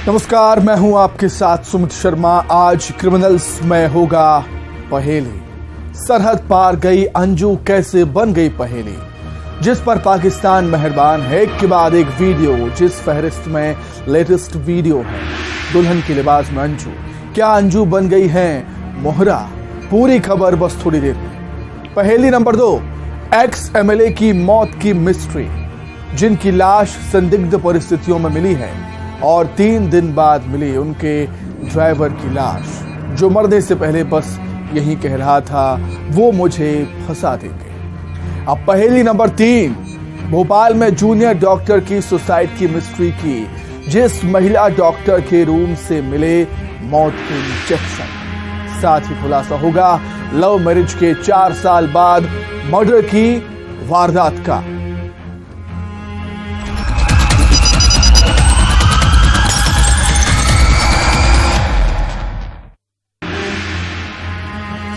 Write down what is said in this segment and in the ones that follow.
नमस्कार, मैं हूं आपके साथ सुमित शर्मा। आज क्रिमिनल्स में होगा पहेली। सरहद पार गई अंजू कैसे बन गई पहेली, जिस पर पाकिस्तान मेहरबान है। एक के बाद एक वीडियो, जिस फहरिस्त में लेटेस्ट वीडियो है दुल्हन के लिबास में अंजू। क्या अंजू बन गई है मोहरा? पूरी खबर बस थोड़ी देर में। पहेली नंबर 2, एक्स एमएलए की मौत की मिस्ट्री, जिनकी लाश संदिग्ध परिस्थितियों में मिली है और 3 दिन बाद मिली उनके ड्राइवर की लाश, जो मरने से पहले बस यही कह रहा था वो मुझे फंसा देंगे। अब पहेली नंबर 3, भोपाल में जूनियर डॉक्टर की सुसाइड की मिस्ट्री की, जिस महिला डॉक्टर के रूम से मिले मौत के इंजेक्शन। साथ ही खुलासा होगा लव मैरिज के 4 साल बाद मर्डर की वारदात का।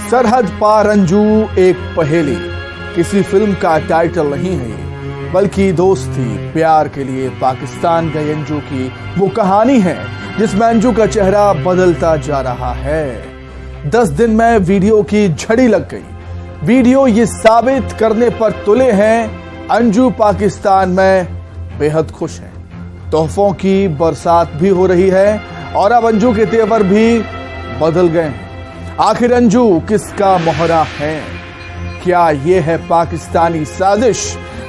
सरहद पार अंजू एक पहेली किसी फिल्म का टाइटल नहीं है ये, बल्कि दोस्ती प्यार के लिए पाकिस्तान गई अंजू की वो कहानी है, जिसमें अंजू का चेहरा बदलता जा रहा है। 10 दिन में वीडियो की झड़ी लग गई। वीडियो ये साबित करने पर तुले हैं अंजू पाकिस्तान में बेहद खुश है। तोहफों की बरसात भी हो रही है और अब अंजू के तेवर भी बदल गए हैं। आखिर अंजू किसका मोहरा है? क्या ये है पाकिस्तानी साजिश?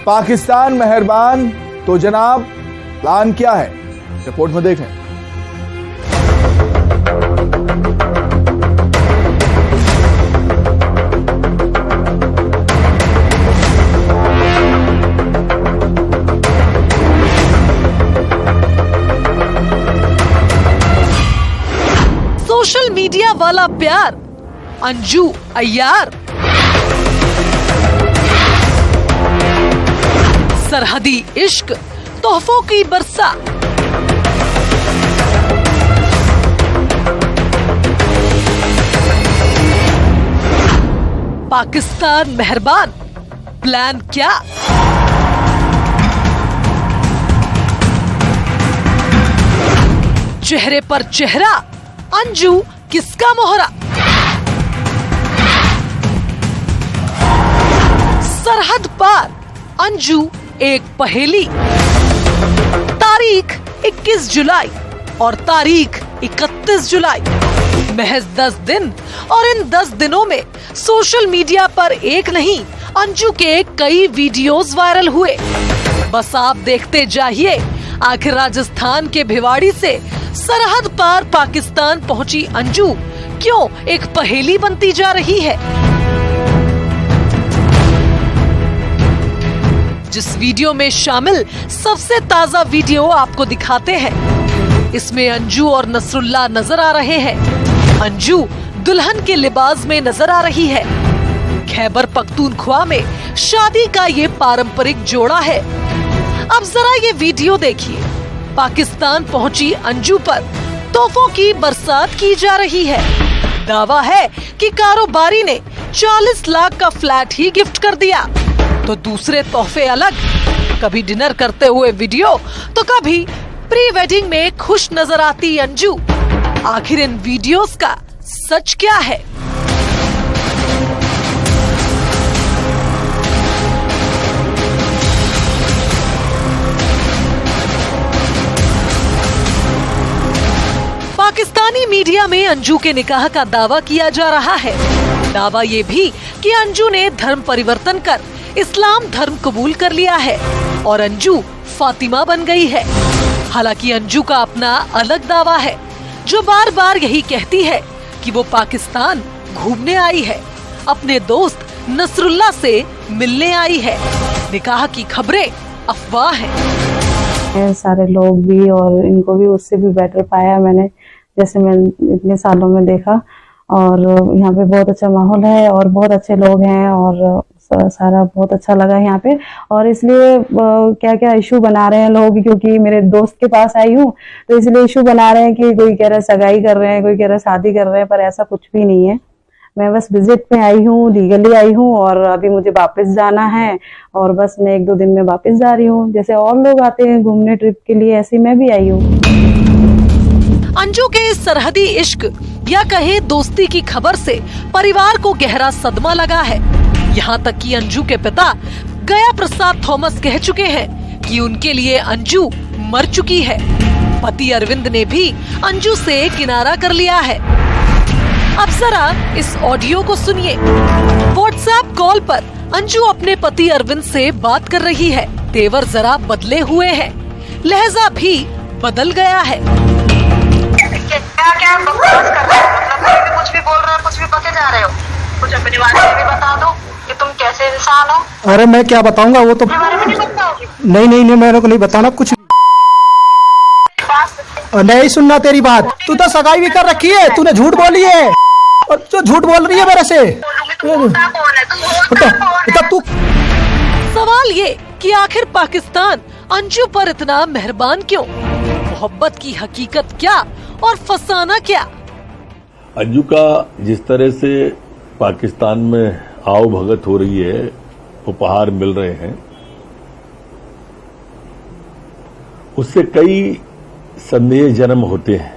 पाकिस्तान मेहरबान तो जनाब प्लान क्या है? रिपोर्ट में देखें। सोशल मीडिया वाला प्यार, अंजू अय्यार। सरहदी इश्क, तोहफों की बरसात। पाकिस्तान मेहरबान, प्लान क्या? चेहरे पर चेहरा, अंजू किसका मोहरा? सरहद पार अंजू एक पहेली। तारीख 21 जुलाई और तारीख 31 जुलाई, महज 10 दिन, और इन 10 दिनों में सोशल मीडिया पर एक नहीं अंजू के कई वीडियोस वायरल हुए। बस आप देखते जाइए, आखिर राजस्थान के भिवाड़ी से सरहद पार पाकिस्तान पहुंची अंजू क्यों एक पहेली बनती जा रही है। जिस वीडियो में शामिल सबसे ताजा वीडियो आपको दिखाते हैं, इसमें अंजू और नसरुल्लाह नजर आ रहे हैं। अंजू दुल्हन के लिबास में नजर आ रही है। खैबर पख्तूनख्वा में शादी का ये पारंपरिक जोड़ा है। अब जरा ये वीडियो देखिए। पाकिस्तान पहुंची अंजू पर तोहफों की बरसात की जा रही है। दावा है कि कारोबारी ने 40 लाख का फ्लैट ही गिफ्ट कर दिया, तो दूसरे तोहफे अलग। कभी डिनर करते हुए वीडियो, तो कभी प्री वेडिंग में खुश नजर आती अंजू। आखिर इन वीडियोस का सच क्या है? पाकिस्तानी मीडिया में अंजू के निकाह का दावा किया जा रहा है। दावा ये भी कि अंजू ने धर्म परिवर्तन कर इस्लाम धर्म कबूल कर लिया है और अंजू फातिमा बन गई है। हालांकि अंजू का अपना अलग दावा है, जो बार बार यही कहती है कि वो पाकिस्तान घूमने आई है, अपने दोस्त नसरुल्लाह से मिलने आई है। निकाह की खबरें अफवाह हैं। सारे लोग भी और इनको भी उससे भी बेटर पाया मैंने, जैसे मैं इतने सालों में देखा। और यहाँ पे बहुत अच्छा माहौल है और बहुत अच्छे लोग हैं और सारा बहुत अच्छा लगा यहाँ पे। और इसलिए क्या क्या इशू बना रहे हैं लोग, क्योंकि मेरे दोस्त के पास आई हूँ तो इसलिए इशू बना रहे हैं कि कोई कह रहा है सगाई कर रहे हैं, कोई कह रहा है शादी कर रहे हैं, पर ऐसा कुछ भी नहीं है। मैं बस विजिट में आई हूँ, लीगली आई हूँ और अभी मुझे वापस जाना है और बस मैं 1-2 दिन में वापस जा रही हूँ। जैसे और लोग आते हैं घूमने ट्रिप के लिए, ऐसे मैं भी आई हूँ। सरहदी इश्क या कहे दोस्ती की खबर से परिवार को गहरा सदमा लगा है। यहाँ तक कि अंजू के पिता गया प्रसाद थॉमस कह चुके हैं कि उनके लिए अंजू मर चुकी है। पति अरविंद ने भी अंजू से किनारा कर लिया है। अब जरा इस ऑडियो को सुनिए। व्हाट्सएप कॉल पर अंजू अपने पति अरविंद से बात कर रही है। तेवर जरा बदले हुए हैं, लहजा भी बदल गया है। क्या बकवास कर रहे हो? मतलब कोई भी कुछ भी बोल रहा है, कुछ भी बते जा रहे हो। कुछ अपने बारे में भी बता दो कि तुम कैसे इंसान हो। अरे मैं क्या बताऊंगा, वो तो अपने बारे में नहीं बताओगे? नहीं मेरे को नहीं बताना कुछ। नहीं सुनना तेरी बात। तू तो सगाई भी कर रखी है, तूने झूठ बोली है और जो झूठ बोल रही है मेरे से। तू सवाल ये कि आखिर पाकिस्तान अंजू पर इतना मेहरबान क्यों? मोहब्बत की हकीकत क्या और फसाना क्या? अंजू का जिस तरह से पाकिस्तान में आओ भगत हो रही है, उपहार मिल रहे हैं, उससे कई संदेह जन्म होते हैं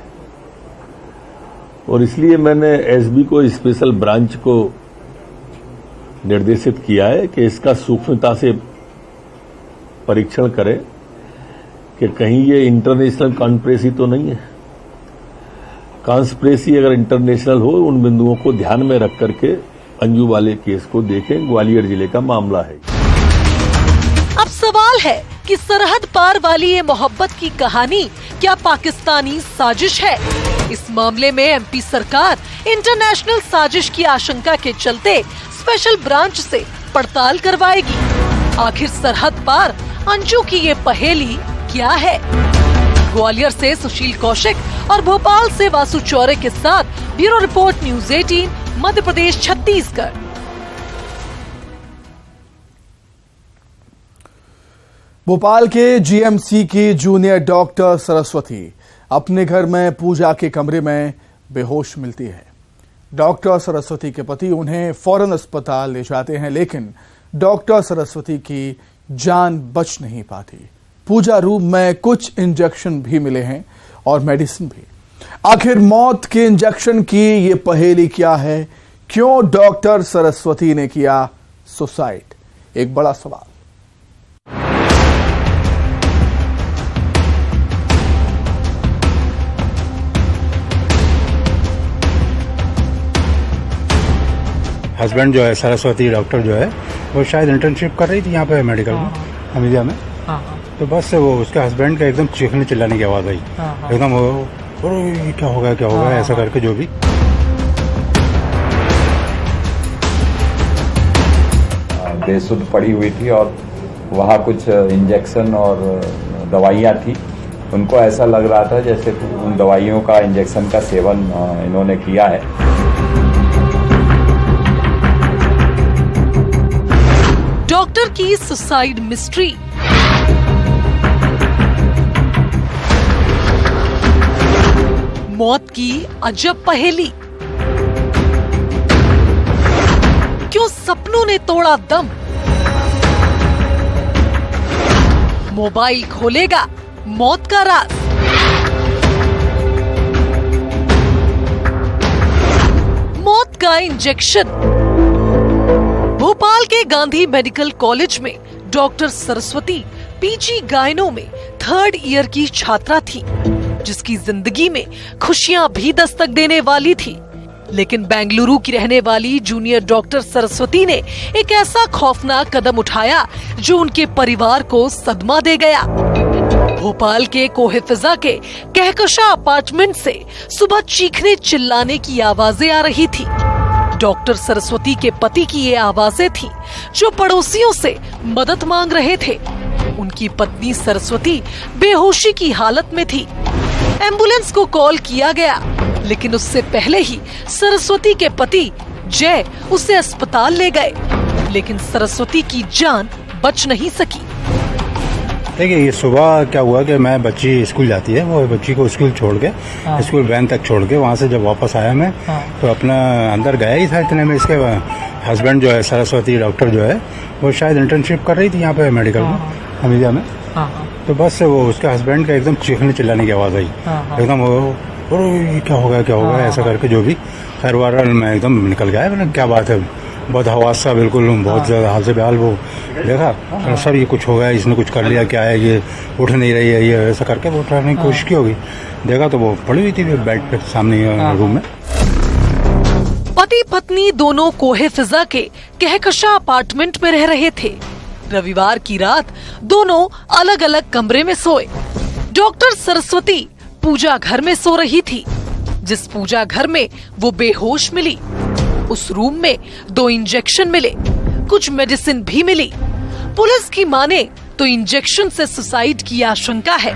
और इसलिए मैंने एसबी को स्पेशल ब्रांच को निर्देशित किया है कि इसका सूक्ष्मता से परीक्षण करें कि कहीं ये इंटरनेशनल कॉन्स्पिरेसी तो नहीं है। कॉन्स्पिरेसी अगर इंटरनेशनल हो, उन बिंदुओं को ध्यान में रख करके अंजू वाले केस को देखें। ग्वालियर जिले का मामला है। अब सवाल है कि सरहद पार वाली ये मोहब्बत की कहानी क्या पाकिस्तानी साजिश है? इस मामले में एमपी सरकार इंटरनेशनल साजिश की आशंका के चलते स्पेशल ब्रांच से पड़ताल करवाएगी। आखिर सरहद पार अंजू की ये पहेली क्या है? ग्वालियर से सुशील कौशिक और भोपाल से वासु चौरे के साथ bureau report news 18 Madhya Pradesh Chhattisgarh. Bhopal के जीएमसी की जूनियर डॉक्टर सरस्वती अपने घर में पूजा के कमरे में बेहोश मिलती है। डॉक्टर सरस्वती के पति उन्हें फौरन अस्पताल ले जाते हैं, लेकिन डॉक्टर सरस्वती की जान बच नहीं पाती। पूजा रूम में कुछ इंजेक्शन भी मिले हैं और मेडिसिन भी। आखिर मौत के इंजेक्शन की ये पहेली क्या है? क्यों डॉक्टर सरस्वती ने किया सुसाइड? एक बड़ा सवाल। हस्बैंड जो है सरस्वती डॉक्टर जो है वो शायद इंटर्नशिप कर रही थी यहाँ पे मेडिकल में, हमीदिया में। तो बस वो उसके हस्बैंड का एकदम चीखने चिल्लाने की आवाज आई, एकदम अरे क्या होगा ऐसा करके जो भी। बेसुध पड़ी हुई थी और वहाँ कुछ इंजेक्शन और दवाइयाँ थी। उनको ऐसा लग रहा था जैसे उन दवाइयों का, इंजेक्शन का सेवन इन्होंने किया है। डॉक्टर की सुसाइड मिस्ट्री। मौत की अजब पहेली। क्यों सपनों ने तोड़ा दम? मोबाइल खोलेगा मौत का राज। मौत का इंजेक्शन। भोपाल के गांधी मेडिकल कॉलेज में डॉक्टर सरस्वती पीजी गायनो में 3rd ईयर की छात्रा थी, जिसकी जिंदगी में खुशियां भी दस्तक देने वाली थी। लेकिन बेंगलुरु की रहने वाली जूनियर डॉक्टर सरस्वती ने एक ऐसा खौफनाक कदम उठाया जो उनके परिवार को सदमा दे गया। भोपाल के कोहे-फिजा के कहकशा अपार्टमेंट से सुबह चीखने चिल्लाने की आवाजें आ रही थी। डॉक्टर सरस्वती के पति की ये आवाजें थी जो पड़ोसियों से मदद मांग रहे थे। उनकी पत्नी सरस्वती बेहोशी की हालत में थी। एम्बुलेंस को कॉल किया गया, लेकिन उससे पहले ही सरस्वती के पति जय उसे अस्पताल ले गए, लेकिन सरस्वती की जान बच नहीं सकी। देखिए, ये सुबह क्या हुआ कि मैं, बच्ची स्कूल जाती है, वो बच्ची को स्कूल छोड़ के, स्कूल वैन तक छोड़ के वहाँ से जब वापस आया मैं, तो अपना अंदर गया ही था। इतने में इसके हस्बैंड जो है सरस्वती डॉक्टर जो है वो शायद इंटर्नशिप कर रही थी यहाँ पे मेडिकल में, हमीदिया में। तो बस वो उसके हस्बैंड का एकदम चीखने चिल्लाने की आवाज आई, एकदम अरे ये क्या हो गया ऐसा करके, जो भी खैर वार मैं एकदम निकल गया, मैंने क्या बात है, बहुत हवास सा बिल्कुल, बहुत ज्यादा हाल से बेहाल। वो देखा सर ये कुछ हो गया, इसने कुछ कर लिया, क्या है ये, उठ नहीं रही है, ये ऐसा करके वो उठाने की कोशिश की होगी। देखा तो वो पड़ी हुई थी बेड पे सामने रूम में। पति पत्नी दोनों कोहे फिजा के कहकशा अपार्टमेंट में रह रहे थे। रविवार की रात दोनों अलग अलग कमरे में सोए। डॉक्टर सरस्वती पूजा घर में सो रही थी। जिस पूजा घर में वो बेहोश मिली, उस रूम में 2 इंजेक्शन मिले, कुछ मेडिसिन भी मिली। पुलिस की माने तो इंजेक्शन से सुसाइड की आशंका है।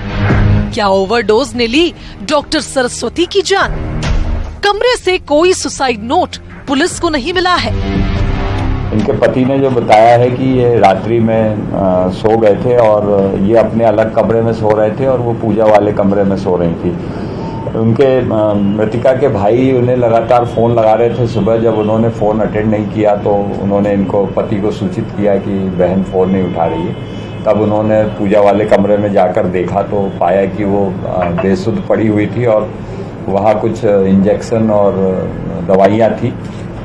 क्या ओवरडोज ने ली डॉक्टर सरस्वती की जान? कमरे से कोई सुसाइड नोट पुलिस को नहीं मिला है। इनके पति ने जो बताया है कि ये रात्रि में सो गए थे और ये अपने अलग कमरे में सो रहे थे और वो पूजा वाले कमरे में सो रही थी। उनके मृतिका के भाई उन्हें लगातार फोन लगा रहे थे। सुबह जब उन्होंने फोन अटेंड नहीं किया तो उन्होंने इनको पति को सूचित किया कि बहन फोन नहीं उठा रही है। तब उन्होंने पूजा वाले कमरे में जाकर देखा तो पाया कि वो बेसुध पड़ी हुई थी और वहाँ कुछ इंजेक्शन और दवाइयाँ थी।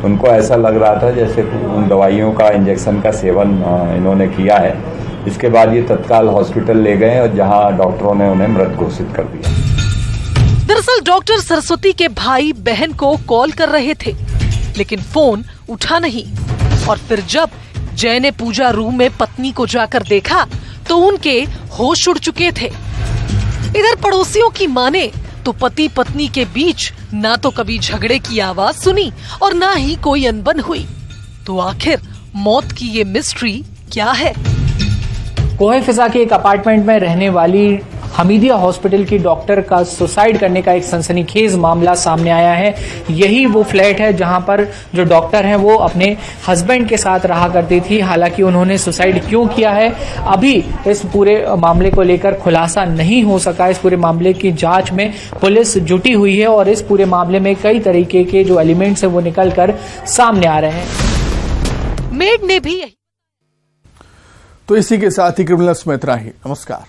उनको ऐसा लग रहा था जैसे उन दवाइयों का, इंजेक्शन का सेवन इन्होंने किया है। इसके बाद ये तत्काल हॉस्पिटल ले गए और जहाँ डॉक्टरों ने उन्हें मृत घोषित कर दिया। दरअसल डॉक्टर सरस्वती के भाई बहन को कॉल कर रहे थे, लेकिन फोन उठा नहीं। और फिर जब जय ने पूजा रूम में पत्नी को जाकर देखा तो उनके होश उड़ चुके थे। इधर पड़ोसियों की माने तो पति पत्नी के बीच ना तो कभी झगड़े की आवाज सुनी और ना ही कोई अनबन हुई। तो आखिर मौत की ये मिस्ट्री क्या है? कोहे फिजा के एक अपार्टमेंट में रहने वाली हमीदिया हॉस्पिटल की डॉक्टर का सुसाइड करने का एक सनसनीखेज मामला सामने आया है। यही वो फ्लैट है जहां पर जो डॉक्टर हैं वो अपने हस्बैंड के साथ रहा करती थी। हालांकि उन्होंने सुसाइड क्यों किया है अभी इस पूरे मामले को लेकर खुलासा नहीं हो सका। इस पूरे मामले की जांच में पुलिस जुटी हुई है और इस पूरे मामले में कई तरीके के जो एलिमेंट्स है वो निकल कर सामने आ रहे हैं। मेड ने भी यही। तो इसी के साथ ही क्रिमिनल्स में इतना ही। नमस्कार।